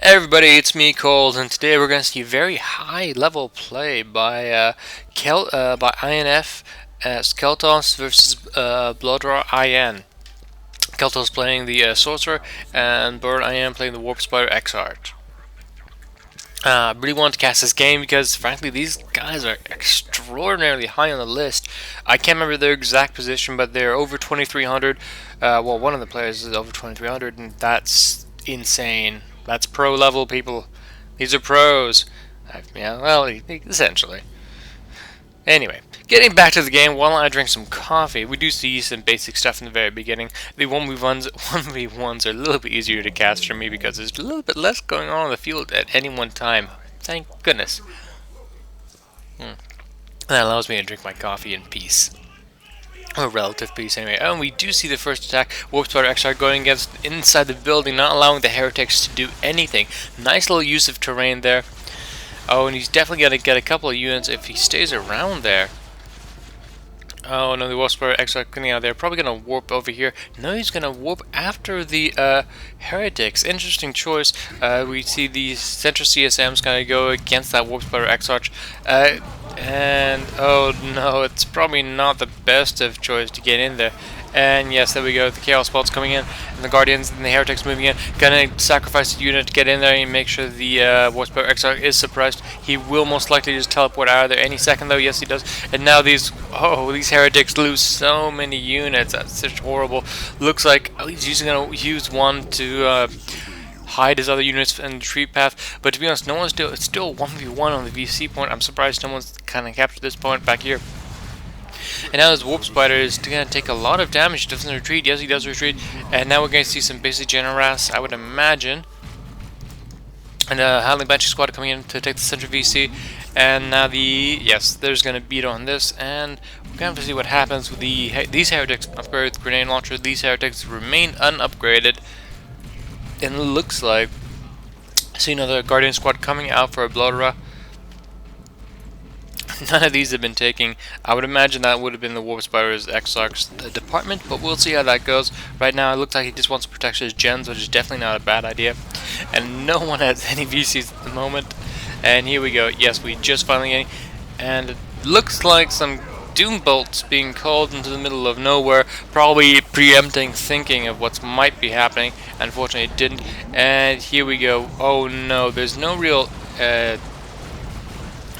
Everybody, it's me, Cold, and today we're going to see very high-level play by INF as Caeltos versus Bloodrain IN. Caeltos playing the Sorcerer, and Bloodrain IN playing the Warp Spider Exarch. I really want to cast this game because, frankly, these guys are extraordinarily high on the list. I can't remember their exact position, but they're over 2,300. Well, one of the players is over 2,300, and that's insane. That's pro level, people. These are pros. Yeah, well, essentially. Anyway, getting back to the game, while I drink some coffee, we do see some basic stuff in the very beginning. The 1v1s are a little bit easier to cast for me because there's a little bit less going on the field at any one time. Thank goodness. That allows me to drink my coffee in peace. Or relative peace, anyway. Oh, and we do see the first attack. Warp Spider XR going against inside the building, not allowing the heretics to do anything. Nice little use of terrain there. Oh, and he's definitely going to get a couple of units if he stays around there. Oh no, the Warp Spider XR coming out there. Probably going to warp over here. No, he's going to warp after the heretics. Interesting choice. We see the Central CSM's going to go against that Warp Spider XR. And oh no, it's probably not the best of choice to get in there. And yes, there we go. The Chaos Bolt's coming in, and the Guardians and the Heretics moving in. Gonna sacrifice the unit to get in there and make sure the Warp Spider Exarch is suppressed. He will most likely just teleport out of there any second, though. Yes, he does. And now these Heretics lose so many units. That's just horrible. Looks like he's gonna use one to hide his other units in the retreat path. But to be honest, no one's still. It's still 1v1 on the VC point. I'm surprised no one's kind of captured this point back here. And now this Warp Spider is going to take a lot of damage. He doesn't retreat. Yes, he does retreat. And now we're going to see some basic Generas, I would imagine. And Howling Banshee Squad coming in to take the Central VC. And now there's going to beat on this. And we're going to have to see what happens with these Heretics upgrade with grenade launcher. These Heretics remain unupgraded. And it looks like I see another Guardian Squad coming out for a Bloodra. None of these have been taking. I would imagine that would have been the Warp Spider's Exarch's department, but we'll see how that goes. Right now, it looks like he just wants to protect his gens, which is definitely not a bad idea. And no one has any VCs at the moment. And here we go. Yes, we just finally getting. And it looks like some Doom Bolts being called into the middle of nowhere, probably preempting thinking of what might be happening. Unfortunately, it didn't. And here we go. Oh no, there's no real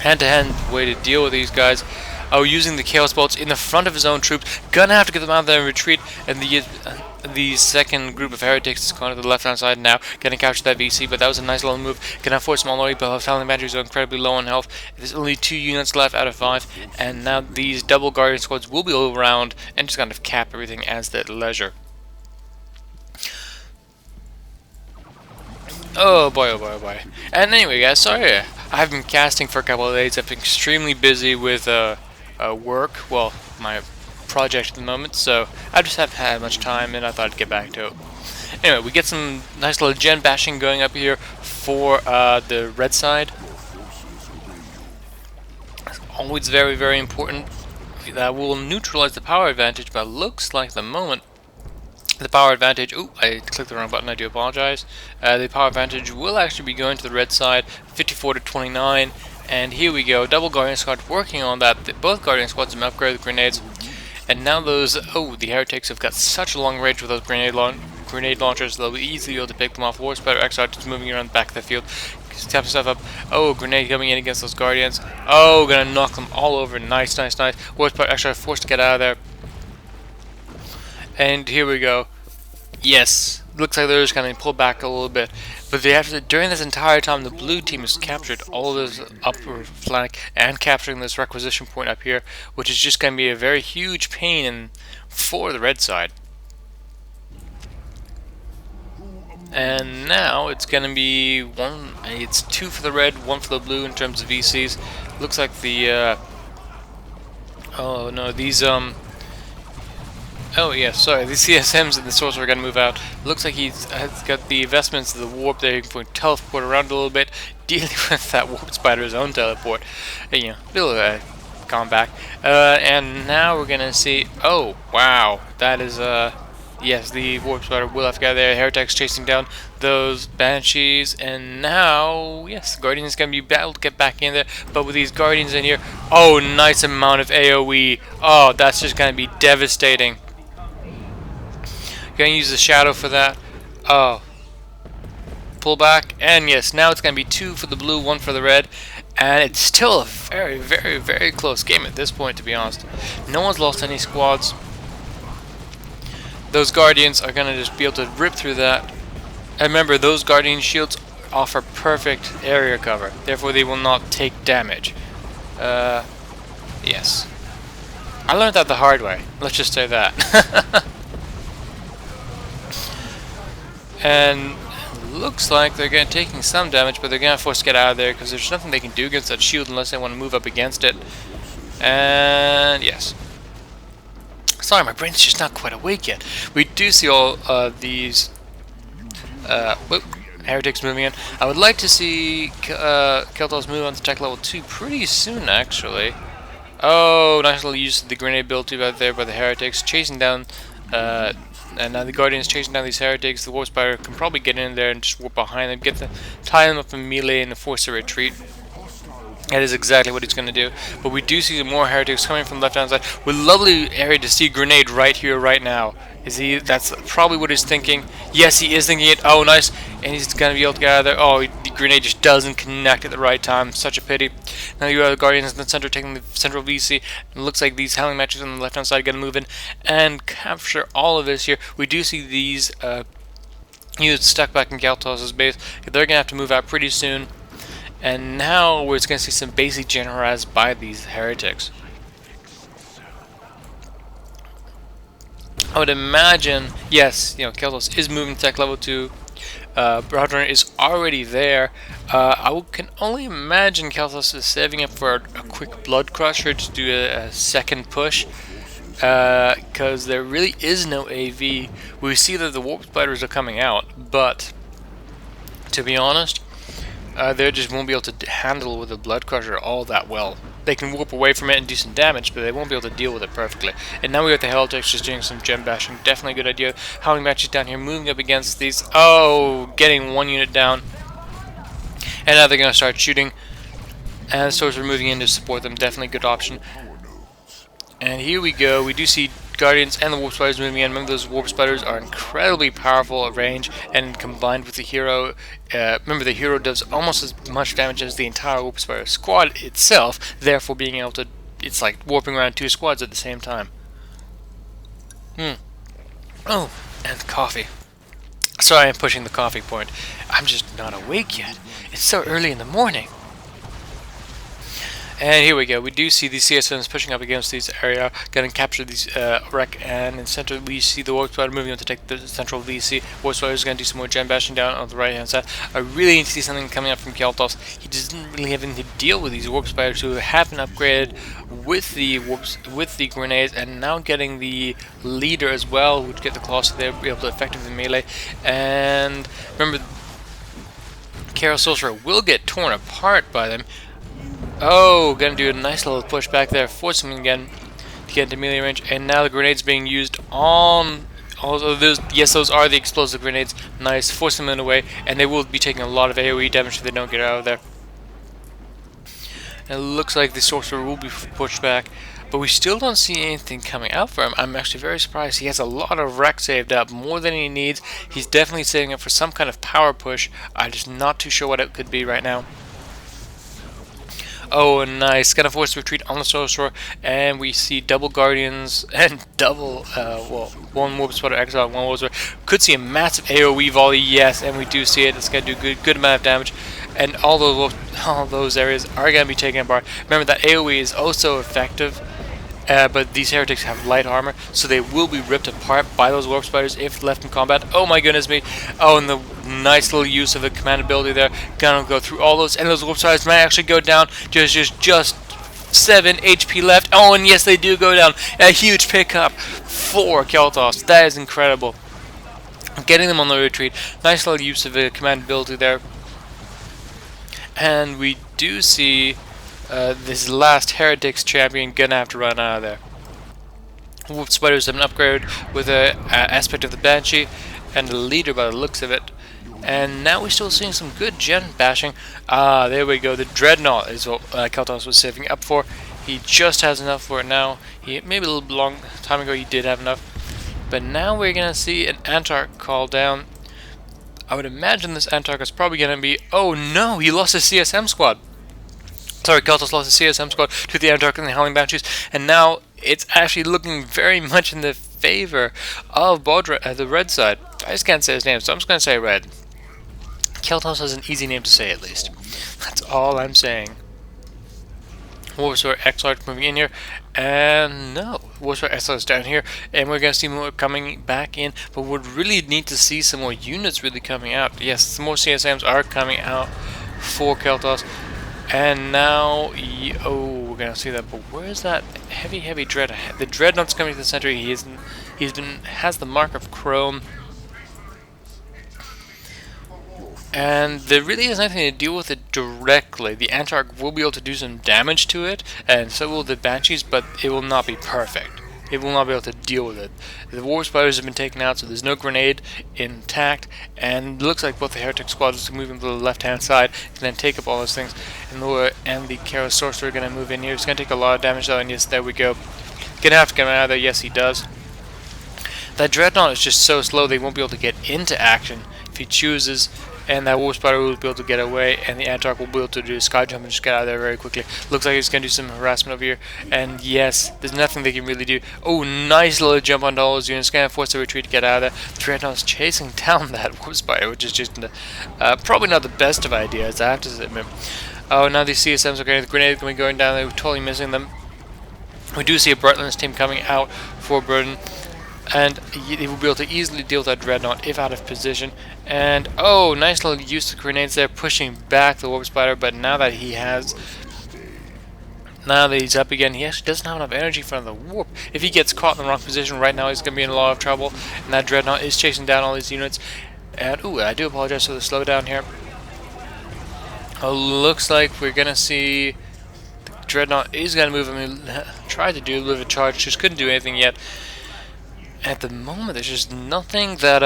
hand-to-hand way to deal with these guys. Oh, using the Chaos Bolts in the front of his own troops. Gonna have to get them out there and retreat. And the second group of Heretics is going to the left-hand side now. Gonna capture that VC, but that was a nice little move. Gonna force them all the way, but Howling Banshees are incredibly low on health. There's only 2 units left out of 5. And now these double Guardian Squads will be all around and just kind of cap everything as their leisure. Oh boy, oh boy, oh boy. And anyway, guys, sorry, I've been casting for a couple of days. I've been extremely busy with work, well, my project at the moment, so I just haven't had much time, and I thought I'd get back to it. Anyway, we get some nice little gen bashing going up here for the red side. It's always very, very important. That will neutralize the power advantage, but looks like the moment the power advantage, ooh, I clicked the wrong button, I do apologize. The power advantage will actually be going to the red side, 54 to 29, and here we go, double Guardian Squad working on that. Both Guardian Squads have been upgraded with grenades, and now the Heretics have got such a long range with those grenade launchers, they'll be easily able to pick them off. Warp Spider XR just moving around the back of the field, steps himself up. Oh, grenade coming in against those Guardians. Oh, gonna knock them all over, nice, nice, nice. Warp Spider XR forced to get out of there. And here we go. Yes, looks like they're just going to pull back a little bit. But during this entire time, the blue team has captured all this upper flank and capturing this requisition point up here, which is just going to be a very huge pain for the red side. And now it's going to be it's 2 for the red, 1 for the blue in terms of VCs. Looks like the oh no, these oh yeah, sorry, the CSMs and the Sorcerer are going to move out. Looks like has got the investments of the Warp there. He can teleport around a little bit, dealing with that Warp Spider's own teleport. You know, a little comeback. And now we're going to see, oh, wow, that is, Yes, the Warp Spider will have to get there. Heretics chasing down those Banshees, and now, yes, Guardians is going to be able to get back in there, but with these Guardians in here, oh, nice amount of AoE. Oh, that's just going to be devastating. Going to use the Shadow for that. Oh. Pull back, and yes, now it's going to be 2 for the blue, 1 for the red, and it's still a very, very, very close game at this point, to be honest. No one's lost any squads. Those Guardians are going to just be able to rip through that. And remember, those Guardian shields offer perfect area cover, therefore they will not take damage. Yes. I learned that the hard way, let's just say that. And looks like they're taking some damage, but they're going to force to get out of there because there's nothing they can do against that shield unless they want to move up against it. And yes. Sorry, my brain's just not quite awake yet. We do see all these heretics moving in. I would like to see Caeltos move on to tech level 2 pretty soon, actually. Oh, nice little use of the grenade ability out there by the heretics, chasing down. And now the Guardian's chasing down these heretics. The Warp Spider can probably get in there and just warp behind them, tie them up in melee and force a retreat. That is exactly what he's going to do. But we do see more heretics coming from the left-hand side. With lovely area to see grenade right here, right now. That's probably what he's thinking. Yes, he is thinking it. Oh, nice. And he's going to be able to get out of there. Oh, the grenade just doesn't connect at the right time. Such a pity. Now you have the Guardians in the center taking the central VC. It looks like these howling matches on the left-hand side are going to move in and capture all of this here. We do see these units stuck back in Caeltos' base. They're going to have to move out pretty soon. And now we're going to see some basic generalized by these heretics. I would imagine, yes, Caeltos is moving to tech level 2. Bloodrain is already there. Can only imagine Caeltos is saving up for a quick Blood Crusher to do a second push. Because there really is no AV. We see that the Warp Spiders are coming out, but to be honest, they just won't be able to handle with the Blood Crusher all that well. They can warp away from it and do some damage, but they won't be able to deal with it perfectly. And now we got the Heretics just doing some gem bashing. Definitely a good idea. Howling matches down here, moving up against these. Oh, getting one unit down. And now they're going to start shooting. And the Swords are moving in to support them. Definitely a good option. And here we go. We do see Guardians and the Warp Spiders moving in. Remember, those Warp Spiders are incredibly powerful at range, and combined with the hero, remember the hero does almost as much damage as the entire Warp Spider squad itself, therefore being able to, it's like warping around 2 squads at the same time. Oh, and coffee. Sorry I'm pushing the coffee point. I'm just not awake yet. It's so early in the morning. And here we go. We do see these CSMs pushing up against these area, going to capture these wreck, and in center we see the Warp Spider moving on to take the central VC. Warp Spider is going to do some more gem bashing down on the right hand side. I really need to see something coming up from Caeltos. He doesn't really have anything to deal with these Warp Spiders who have been upgraded with the grenades, and now getting the leader as well, who would get the claws so they'll be able to effectively melee. And remember, Caeltos Sorcerer will get torn apart by them. Oh, gonna do a nice little push back there, forcing him again to get into melee range. And now the grenades being used on. Also, those are the explosive grenades. Nice, forcing them away, and they will be taking a lot of AoE damage if they don't get out of there. And it looks like the sorcerer will be pushed back, but we still don't see anything coming out for him. I'm actually very surprised. He has a lot of wreck saved up, more than he needs. He's definitely saving up for some kind of power push. I'm just not too sure what it could be right now. Oh, nice. Gonna force retreat on the sorcerer, and we see double Guardians and double, well, one Warp Spider Exile, one Warp Spider. Could see a massive AoE volley, yes, and we do see it. It's gonna do good amount of damage, and all those areas are gonna be taken apart. Remember that AoE is also effective, but these heretics have light armor, so they will be ripped apart by those Warp Spiders if left in combat. Oh my goodness me. Oh, and the nice little use of the command ability there. Gonna go through all those, and those Warp Spiders might actually go down. Just 7 HP left. Oh, and yes, they do go down. A huge pickup for Caeltos. That is incredible. Getting them on the retreat. Nice little use of the command ability there. And we do see this last Heretics champion gonna have to run out of there. Wolf Spiders have been upgraded with a aspect of the Banshee and the leader by the looks of it. And now we're still seeing some good gen bashing. Ah, there we go. The Dreadnought is what Caeltos was saving up for. He just has enough for it now. Maybe a little long time ago he did have enough. But now we're going to see an Antarch call down. I would imagine this Antarch is probably going to be... Oh no, he lost his CSM squad. Sorry, Caeltos lost his CSM squad to the Antarch and the Howling Banshees. And now it's actually looking very much in the favor of the red side. I just can't say his name, so I'm just going to say red. Caeltos has an easy name to say, at least. That's all I'm saying. Warsaw X-Large moving in here, and no, Warsaw X-Large is down here, and we're going to see more coming back in, but we would really need to see some more units really coming out. Yes, some more CSMs are coming out for Caeltos, and now, oh, we're going to see that, but where's that heavy dread? The Dreadnought's coming to the center. Has the mark of Chrome. And there really is nothing to deal with it directly. The Antarch will be able to do some damage to it, and so will the Banshees, but it will not be perfect. It will not be able to deal with it. The War Spiders have been taken out, so there's no grenade intact, and it looks like both the Heretic squads are moving to the left-hand side, and then take up all those things. And the Caeltos Sorcerer are going to move in here. It's going to take a lot of damage, though, and yes, there we go. Gonna have to get him out of there. Yes, he does. That Dreadnought is just so slow, they won't be able to get into action if he chooses. And that Wolf Spider will be able to get away, and the Antarch will be able to do a sky jump and just get out of there very quickly. Looks like he's going to do some harassment over here, and yes, there's nothing they can really do. Oh, nice little jump onto all those units. Going to force a retreat to get out of there. The Dreadnought's chasing down that Wolf Spider, which is just probably not the best of ideas, I have to admit. Oh, now these CSMs are getting the grenade going down there. We're totally missing them. We do see a Brightlands team coming out for Burden, and he will be able to easily deal with that Dreadnought if out of position. And oh, nice little use of grenades there, pushing back the Warp Spider. But now that he's up again, he actually doesn't have enough energy for the warp. If he gets caught in the wrong position right now, he's going to be in a lot of trouble. And that Dreadnought is chasing down all these units. And ooh, I do apologize for the slowdown here. Oh, looks like we're going to see the Dreadnought is going to move. I mean, tried to do a little bit of charge, just couldn't do anything yet. At the moment, there's just nothing that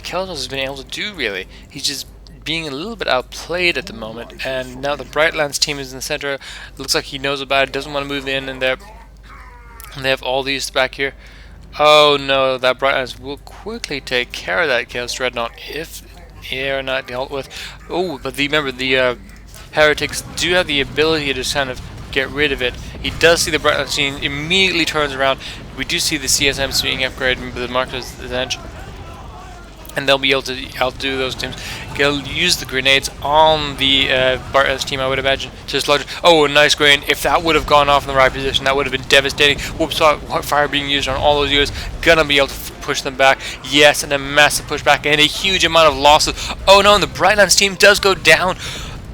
Caeltos has been able to do, really. He's just being a little bit outplayed at the moment, and now the Brightlands team is in the center. Looks like he knows about it, doesn't want to move in, and they have all these back here. Oh no, that Brightlands will quickly take care of that Chaos Dreadnought if they are not dealt with. Oh, but remember, the Heretics do have the ability to just kind of get rid of it. He does see the Brightlands team, immediately turns around. We do see the CSMs being upgraded, but the markers edge, and they'll be able to outdo those teams. They'll use the grenades on the Bart's team, I would imagine, to dislodge. Oh, a nice grenade. If that would have gone off in the right position, that would have been devastating. Whoops, fire being used on all those units. Gonna be able to push them back. Yes, and a massive pushback and a huge amount of losses. Oh no, and the Brightlands team does go down.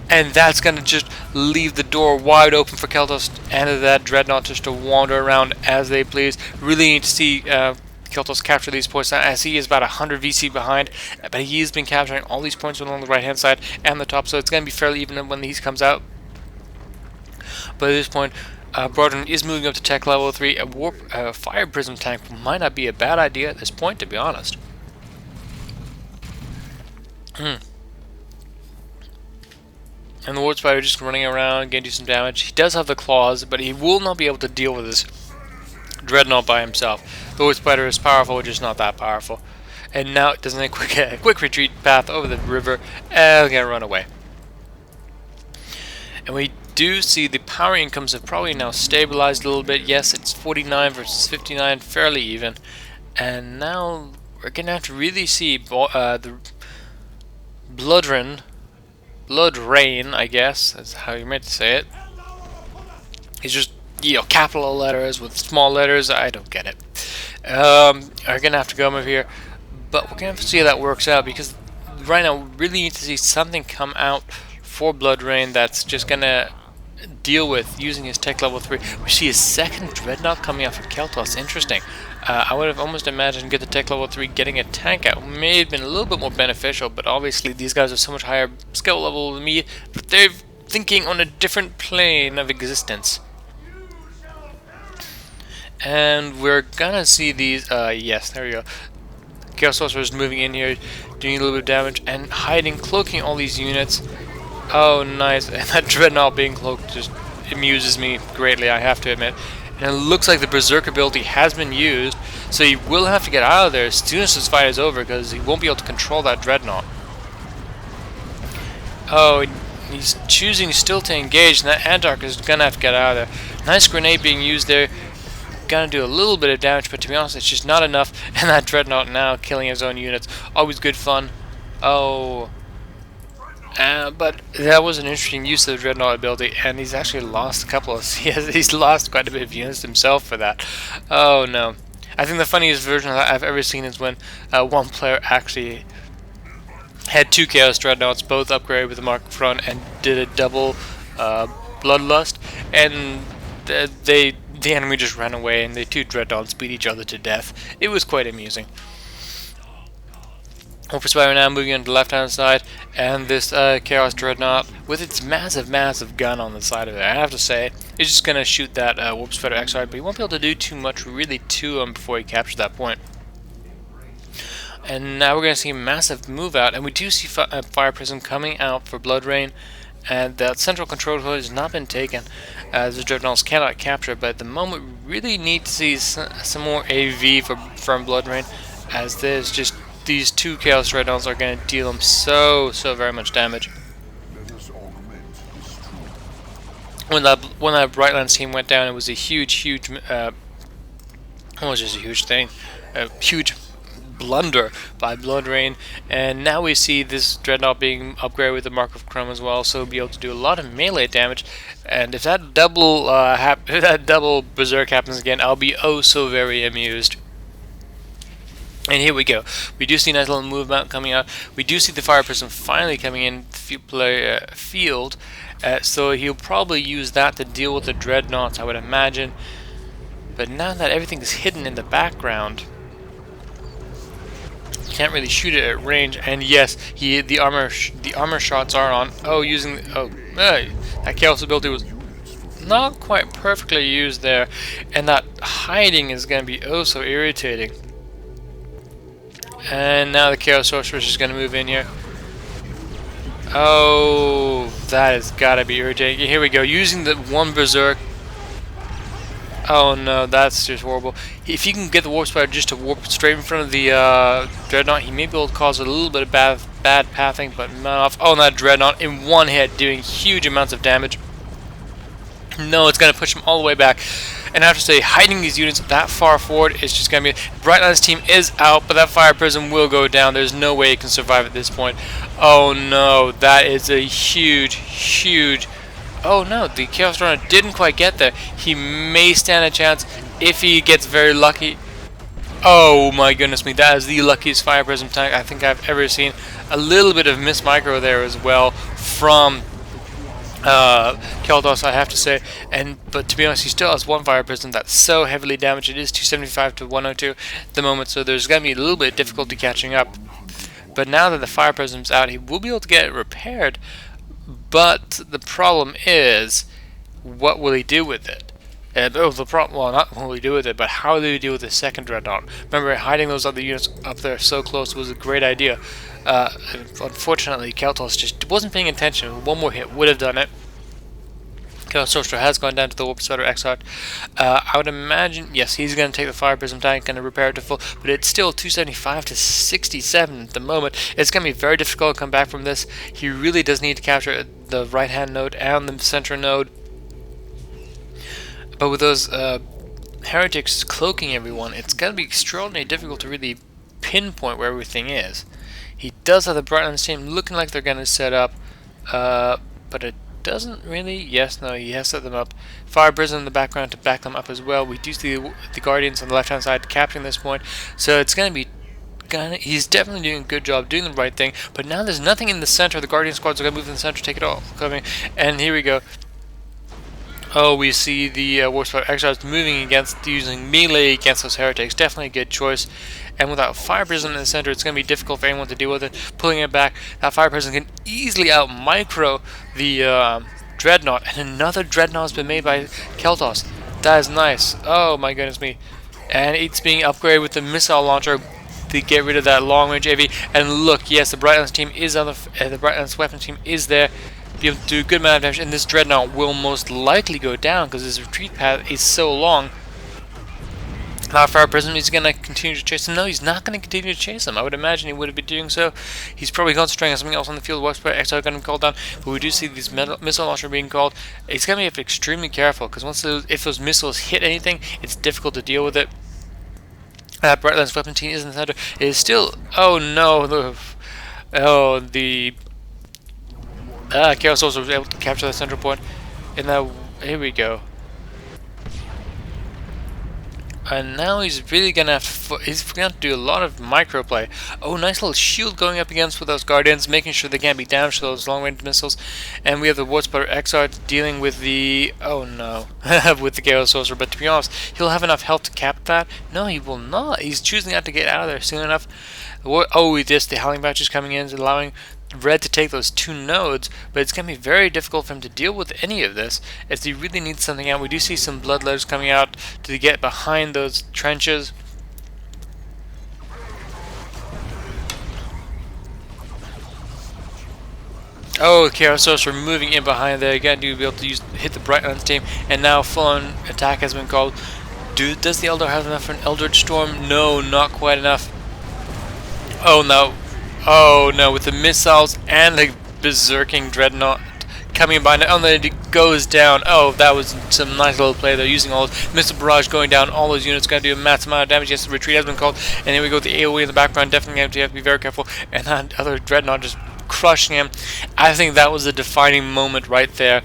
And that's going to just leave the door wide open for Caeltos and that Dreadnought just to wander around as they please. Really need to see Caeltos capture these points now, as he is about 100 VC behind. But he has been capturing all these points along the right-hand side and the top, so it's going to be fairly even when these comes out. But at this point, Bloodrain is moving up to tech level 3. A Fire Prism tank might not be a bad idea at this point, to be honest. And the Ward Spider just running around, going to do some damage. He does have the claws, but he will not be able to deal with this Dreadnought by himself. The Ward Spider is powerful, just not that powerful. And now it does a quick retreat path over the river, and going to run away. And we do see the power incomes have probably now stabilized a little bit. Yes, it's 49 versus 59, fairly even. And now we're going to have to really see the Bloodrain, I guess, that's how you meant to say it. It's just, capital letters with small letters. I don't get it. Are gonna have to go over here, but we're gonna have to see how that works out, because right now we really need to see something come out for Bloodrain that's just gonna deal with using his tech level 3. We see his second Dreadnought coming out from Caeltos. Interesting. I would have almost imagined get the tech level 3, getting a tank out may have been a little bit more beneficial, but obviously these guys are so much higher skill level than me that they're thinking on a different plane of existence. And we're gonna see these, yes, there we go. Chaos Sorcerer is moving in here, doing a little bit of damage, and hiding, cloaking all these units. Oh, nice. And that Dreadnought being cloaked just amuses me greatly, I have to admit. And it looks like the Berserk ability has been used, so he will have to get out of there as soon as this fight is over, because he won't be able to control that Dreadnought. Oh, he's choosing still to engage, and that Antarch is gonna have to get out of there. Nice grenade being used there. Gonna do a little bit of damage, but to be honest, it's just not enough. And that Dreadnought now killing his own units. Always good fun. Oh. But that was an interesting use of the Dreadnought ability, and he's actually lost a couple of... he's lost quite a bit of units himself for that. Oh no. I think the funniest version that I've ever seen is when one player actually had two Chaos Dreadnoughts, both upgraded with the Mark front, and did a double Bloodlust, and the enemy just ran away, and the two Dreadnoughts beat each other to death. It was quite amusing. Warp Spider now moving on to the left-hand side, and this Chaos Dreadnought, with its massive gun on the side of it, I have to say, it's just going to shoot that Warp Spider X-Ride, but he won't be able to do too much really to him before he captures that point. And now we're going to see a massive move out, and we do see Fire Prism coming out for Bloodrain, and that central control point has not been taken, as the Dreadnoughts cannot capture, but at the moment we really need to see some more AV from Bloodrain, as there's just these two Chaos Dreadnoughts are going to deal him so very much damage. When that Brightlands team went down, it was a huge it was just a huge thing, a huge blunder by Bloodrain, and now we see this Dreadnought being upgraded with the Mark of Chrome as well, so be able to do a lot of melee damage. And if that double Berserk happens again, I'll be oh so very amused. And here we go. We do see a nice little movement coming out. We do see the Fire Prism finally coming in field, so he'll probably use that to deal with the Dreadnoughts, I would imagine. But now that everything is hidden in the background, can't really shoot it at range. And yes, the armor shots are on. Oh, that Chaos ability was not quite perfectly used there, and that hiding is going to be oh so irritating. And now the Chaos Sorcerer is just going to move in here. Oh, that has got to be irritating. Here we go, using the one Berserk. Oh no, that's just horrible. If you can get the Warp Spider just to warp straight in front of the Dreadnought, he may be able to cause a little bit of bad pathing, but not off. Oh, and that Dreadnought in one hit doing huge amounts of damage. No, it's going to push him all the way back. And I have to say, hiding these units that far forward is just going to be... Brightlands team is out, but that Fire Prism will go down. There's no way it can survive at this point. Oh no, that is a huge... Oh no, the Chaos Runner didn't quite get there. He may stand a chance if he gets very lucky. Oh my goodness me, that is the luckiest Fire Prism tank I think I've ever seen. A little bit of Miss Micro there as well from Caeltos, I have to say, but to be honest, he still has one Fire Prism that's so heavily damaged. It is 275 to 102 at the moment, so there's going to be a little bit of difficulty catching up. But now that the Fire Prism's out, he will be able to get it repaired. But the problem is, what will he do with it? Well, not what will he do with it, but how do he deal with the second Dreadnought? Remember, hiding those other units up there so close was a great idea. Unfortunately, Caeltos just wasn't paying attention. One more hit would have done it. Chaos Sorcerer has gone down to the Warp Spider X-Heart. I would imagine, yes, he's going to take the Fire Prism tank and repair it to full, but it's still 275 to 67 at the moment. It's going to be very difficult to come back from this. He really does need to capture the right-hand node and the center node. But with those heretics cloaking everyone, it's going to be extraordinarily difficult to really pinpoint where everything is. He does have the Brightlands team looking like they're going to set up, but it doesn't really. Yes, no, he has set them up. Fire Prism in the background to back them up as well. We do see the Guardians on the left-hand side capturing this point, so it's going to be. He's definitely doing a good job, doing the right thing. But now there's nothing in the center. The Guardian squads are going to move in the center, take it all coming, and here we go. Oh, we see the Warp Spider Exiles moving using melee against those heretics. Definitely a good choice. And without Fire Prism in the center, it's going to be difficult for anyone to deal with it. Pulling it back, that Fire Prism can easily out-micro the Dreadnought. And another Dreadnought has been made by Caeltos. That is nice. Oh my goodness me. And it's being upgraded with the missile launcher to get rid of that long-range AV. And look, yes, the Brightlands team is on the Brightlands weapon team is there, be able to do a good amount of damage. And this dreadnought will most likely go down because his retreat path is so long. How far Prism is going to continue to chase him? No, he's not going to continue to chase him. I would imagine he would be doing so. He's probably concentrating on something else on the field. Warp Spider XR going to be called down, but we do see these missile launcher being called. He's going to have to be extremely careful because if those missiles hit anything, it's difficult to deal with it. That Brightlands weapon team is in the center. It is still. Oh no! The Caeltos was able to capture the central point. And now here we go. And now he's really gonna have to. He's gonna have to do a lot of micro play. Oh, nice little shield going up against with those guardians, making sure they can't be damaged to those long-range missiles. And we have the Warp Spider XR dealing with the. Oh no, with the Gale Sorcerer. But to be honest, he'll have enough health to cap that. No, he will not. He's choosing not to get out of there soon enough. Oh, the Howling Batch is coming in, allowing Red to take those 2 nodes, but it's going to be very difficult for him to deal with any of this, as he really needs something out. We do see some Bloodletters coming out to get behind those trenches. Oh, Caeltos are moving in behind there. You got to be able to hit the Brightlands team, and now full-on attack has been called. Does the Eldar have enough for an Eldritch Storm? No, not quite enough. Oh no. Oh no, with the missiles and the berserking dreadnought coming by. Oh, then it goes down. Oh, that was some nice little play. They're using all those missile barrage going down. All those units going to do a massive amount of damage. Yes, the retreat has been called. And here we go with the AoE in the background. Definitely have to be very careful. And that other dreadnought just crushing him. I think that was a defining moment right there.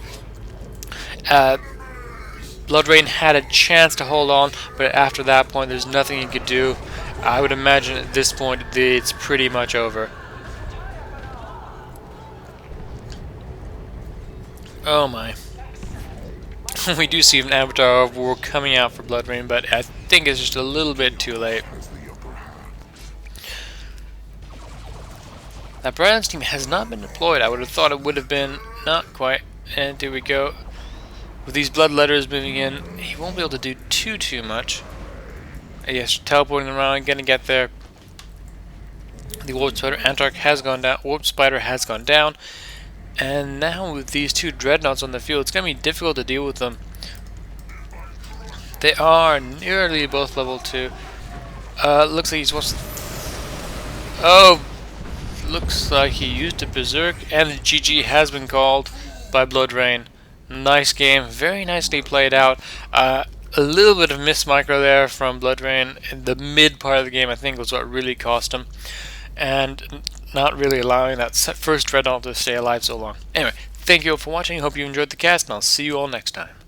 Bloodrain had a chance to hold on, but after that point, there's nothing he could do. I would imagine at this point it's pretty much over. Oh my. We do see an Avatar of War coming out for Bloodrain, but I think it's just a little bit too late. That Brightlands team has not been deployed. I would have thought it would have been. Not quite. And here we go. With these Bloodletters moving in, he won't be able to do too much. Yes, teleporting around, gonna get there. The Warp Spider Antarch has gone down. Warp Spider has gone down. And now with these 2 dreadnoughts on the field, it's gonna be difficult to deal with them. They are nearly both level 2. Looks like he's what's. Oh, looks like he used a berserk, and the GG has been called by Bloodrain. Nice game, very nicely played out. A little bit of missed micro there from Bloodrain in the mid part of the game, I think, was what really cost him. And not really allowing that first dreadnought to stay alive so long. Anyway, thank you all for watching. Hope you enjoyed the cast, and I'll see you all next time.